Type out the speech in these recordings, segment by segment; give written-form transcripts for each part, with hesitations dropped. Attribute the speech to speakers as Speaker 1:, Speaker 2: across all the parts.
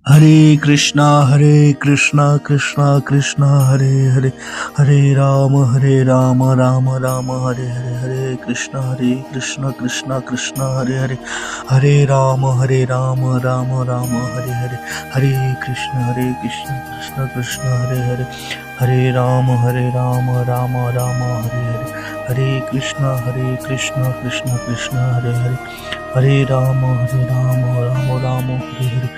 Speaker 1: Hare Krishna Krishna Krishna Hare Hare, Hare Ram Ram Ram Hare Hare, Hare Krishna Krishna Krishna Hare Hare, Hare Ram Ram Ram Hare Hare, Hare Krishna Krishna Krishna Hare Hare, Hare Ram Ram Ram Hare Hare, Hare Krishna Krishna Krishna Hare Hare, Hare Ram Ram Hare Hare,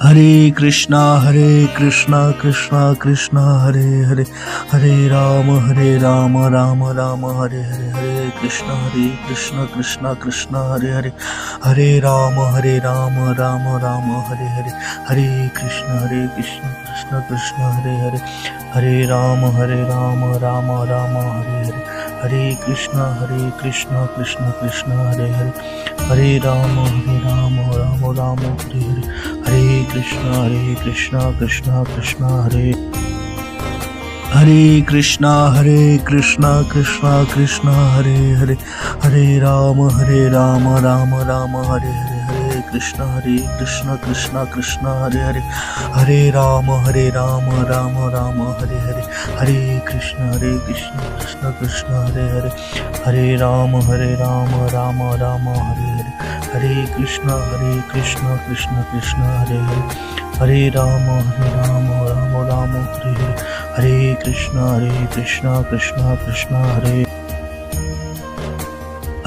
Speaker 1: Hare Krishna Krishna Krishna Hare Hare, Hare Ram Ram Ram Hare Hare, Hare Krishna Krishna Krishna Hare Hare, Hare Ram Ram Ram Hare Hare, Hare Krishna Krishna Krishna Hare Hare, Hare Ram Ram Ram Hare Hare, Hare Krishna Krishna Krishna Hare Hare, Hare Ram Ram Hare Hare, Hare Krishna Krishna Hare Hare Krishna Krishna Hare Hare, Hare Ram Ram Ram Hare Hare, Hare Krishna Krishna Krishna Hare Hare, Hare Ram Ram Ram Hare Hare, Hare Krishna Krishna Krishna Hare Hare, Hare Ram Ram Ram Hare Hare, Hare Krishna Krishna Hare Hare, Hare Ram Ram Hare Hare, Hare Krishna Krishna Hare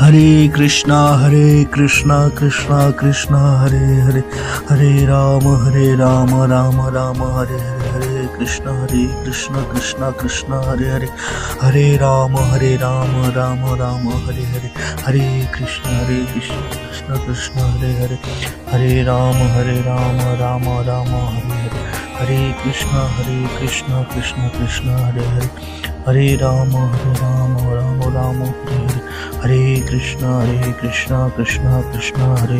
Speaker 1: Hare Krishna Krishna Hare Hare, Hare Ram Ram Hare Hare, Hare Krishna Krishna Krishna Hare Hare, Hare Ram Ram Ram Hare Hare, Hare Krishna Krishna Krishna Hare Hare, Hare Ram Ram Ram Hare Hare, Hare Krishna Krishna Hare Hare, Hare Ram Ram Ram Hare Hare, Hare Krishna Krishna Krishna Hare